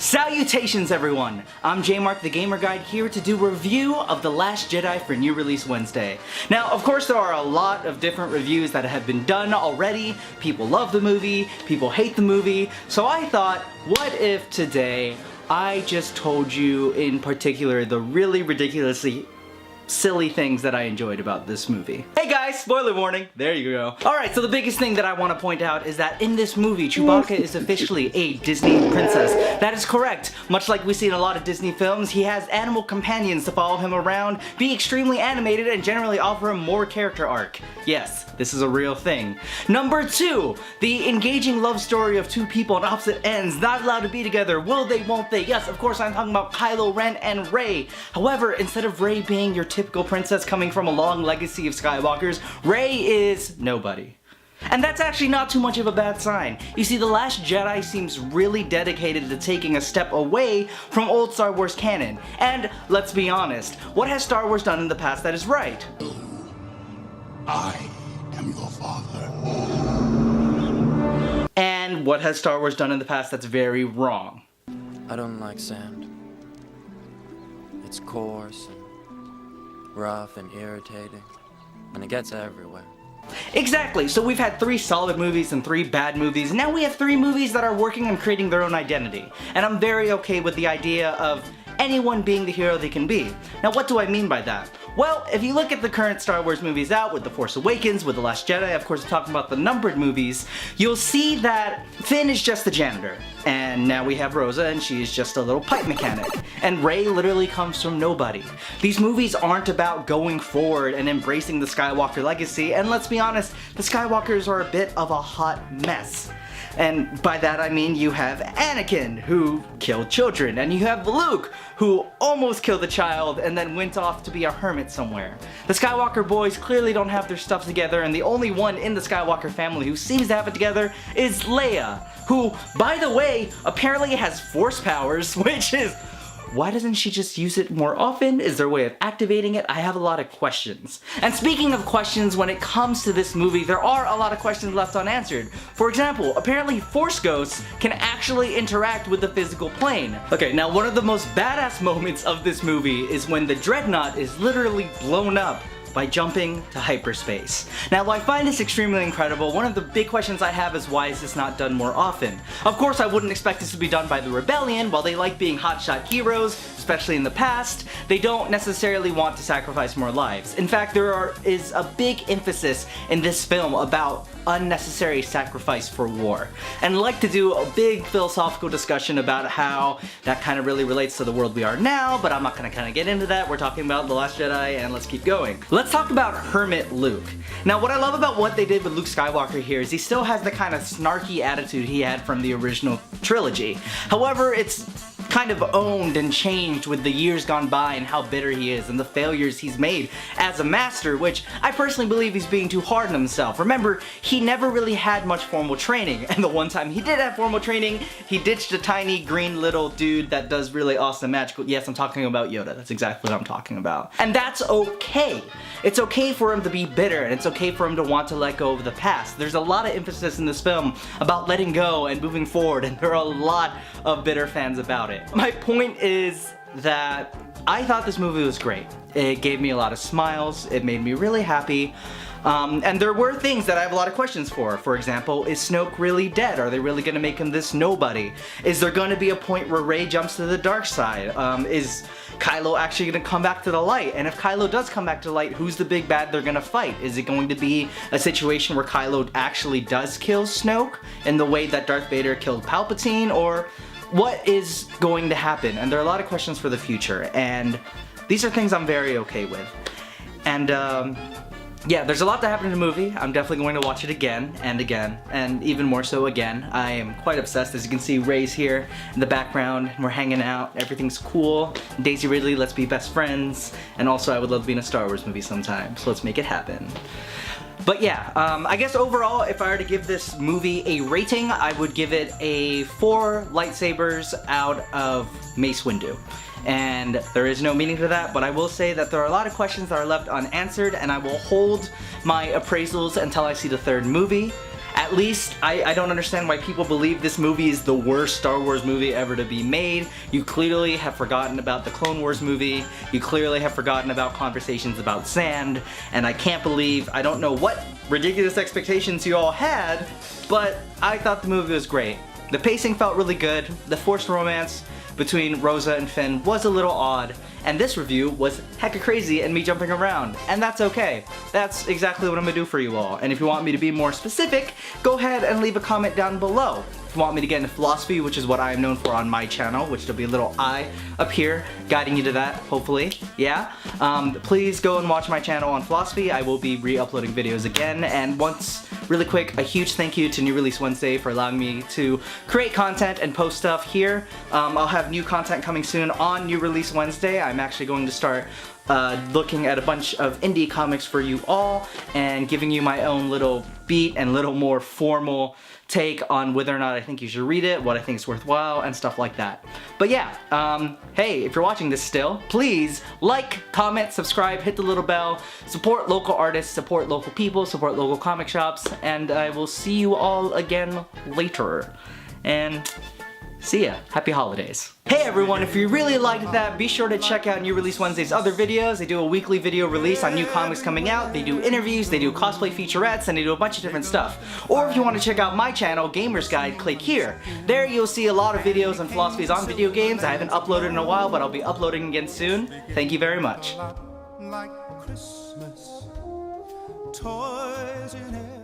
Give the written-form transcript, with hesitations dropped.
Salutations everyone! I'm Jemarc the Gamer Guide here to do a review of The Last Jedi for New Release Wednesday. Now, of course, there are a lot of different reviews that have been done already. People love the movie, people hate the movie, so I thought, what if today I just told you in particular the really ridiculously silly things that I enjoyed about this movie. Hey guys, spoiler warning, there you go. Alright, so the biggest thing that I want to point out is that in this movie, Chewbacca is officially a Disney princess. That is correct. Much like we see in a lot of Disney films, he has animal companions to follow him around, be extremely animated, and generally offer him more character arc. Yes, this is a real thing. Number 2, the engaging love story of two people on opposite ends, not allowed to be together, will they, won't they? Yes, of course I'm talking about Kylo Ren and Rey. However, instead of Rey being your typical princess coming from a long legacy of Skywalkers, Rey is nobody. And that's actually not too much of a bad sign. You see, The Last Jedi seems really dedicated to taking a step away from old Star Wars canon. And let's be honest, what has Star Wars done in the past that is right? I am your father. And what has Star Wars done in the past that's very wrong? I don't like sand. It's coarse and rough and irritating, and it gets everywhere. Exactly, so we've had 3 solid movies and 3 bad movies, and now we have 3 movies that are working on creating their own identity. And I'm very okay with the idea of anyone being the hero they can be. Now, what do I mean by that? Well, if you look at the current Star Wars movies out, with The Force Awakens, with The Last Jedi, of course we're talking about the numbered movies, you'll see that Finn is just the janitor, and now we have Rosa and she's just a little pipe mechanic, and Rey literally comes from nobody. These movies aren't about going forward and embracing the Skywalker legacy, and let's be honest, the Skywalkers are a bit of a hot mess. And by that I mean you have Anakin, who killed children, and you have Luke, who almost killed a child and then went off to be a hermit somewhere. The Skywalker boys clearly don't have their stuff together, and the only one in the Skywalker family who seems to have it together is Leia, who, by the way, apparently has Force powers, which is... why doesn't she just use it more often? Is there a way of activating it? I have a lot of questions. And speaking of questions, when it comes to this movie, there are a lot of questions left unanswered. For example, apparently Force ghosts can actually interact with the physical plane. Okay, now one of the most badass moments of this movie is when the Dreadnought is literally blown up by jumping to hyperspace. Now, while I find this extremely incredible, one of the big questions I have is why is this not done more often? Of course, I wouldn't expect this to be done by the Rebellion. While they like being hotshot heroes, especially in the past, they don't necessarily want to sacrifice more lives. In fact, there is a big emphasis in this film about unnecessary sacrifice for war. And I'd like to do a big philosophical discussion about how that kind of really relates to the world we are now, but I'm not gonna kind of get into that. We're talking about The Last Jedi, and let's keep going. Let's talk about Hermit Luke. Now, what I love about what they did with Luke Skywalker here is he still has the kind of snarky attitude he had from the original trilogy. However, it's kind of owned and changed with the years gone by and how bitter he is and the failures he's made as a master, which I personally believe he's being too hard on himself. Remember, he never really had much formal training, and the one time he did have formal training, he ditched a tiny green little dude that does really awesome magical— yes, I'm talking about Yoda, that's exactly what I'm talking about. And that's okay. It's okay for him to be bitter, and it's okay for him to want to let go of the past. There's a lot of emphasis in this film about letting go and moving forward, and there are a lot of bitter fans about it. My point is that I thought this movie was great. It gave me a lot of smiles, it made me really happy, and there were things that I have a lot of questions for. For example, is Snoke really dead? Are they really gonna make him this nobody? Is there gonna be a point where Rey jumps to the dark side? Is Kylo actually gonna come back to the light? And if Kylo does come back to the light, who's the big bad they're gonna fight? Is it going to be a situation where Kylo actually does kill Snoke in the way that Darth Vader killed Palpatine? Or what is going to happen? And there are a lot of questions for the future, and these are things I'm very okay with. And yeah, there's a lot that happened in the movie. I'm definitely going to watch it again, and even more so again. I am quite obsessed. As you can see, Rey's here in the background, and we're hanging out. Everything's cool. Daisy Ridley, let's be best friends. And also, I would love to be in a Star Wars movie sometime, so let's make it happen. But yeah, I guess overall, if I were to give this movie a rating, I would give it a 4 lightsabers out of Mace Windu. And there is no meaning to that, but I will say that there are a lot of questions that are left unanswered, and I will hold my appraisals until I see the 3rd movie. At At least, I don't understand why people believe this movie is the worst Star Wars movie ever to be made. You clearly have forgotten about the Clone Wars movie. You clearly have forgotten about Conversations About Sand. And I can't believe, I don't know what ridiculous expectations you all had, but I thought the movie was great. The pacing felt really good. The forced romance between Rosa and Finn was a little odd, and this review was hecka crazy and me jumping around, and that's okay. That's exactly what I'm gonna do for you all, and if you want me to be more specific, go ahead and leave a comment down below. If you want me to get into philosophy, which is what I am known for on my channel, which there'll be a little eye up here guiding you to that, hopefully, yeah? Please go and watch my channel on philosophy. I will be re-uploading videos again, and really quick, a huge thank you to New Release Wednesday for allowing me to create content and post stuff here. I'll have new content coming soon on New Release Wednesday. I'm actually going to start looking at a bunch of indie comics for you all and giving you my own little beat and little more formal take on whether or not I think you should read it, what I think is worthwhile, and stuff like that. But yeah, hey, if you're watching this still, please like, comment, subscribe, hit the little bell, support local artists, support local people, support local comic shops, and I will see you all again later. And see ya. Happy holidays. Hey everyone, if you really liked that, be sure to check out New Release Wednesday's other videos. They do a weekly video release on new comics coming out, they do interviews, they do cosplay featurettes, and they do a bunch of different stuff. Or if you want to check out my channel, Gamer's Guide, click here. There you'll see a lot of videos and philosophies on video games. I haven't uploaded in a while, but I'll be uploading again soon. Thank you very much. Like Christmas, toys in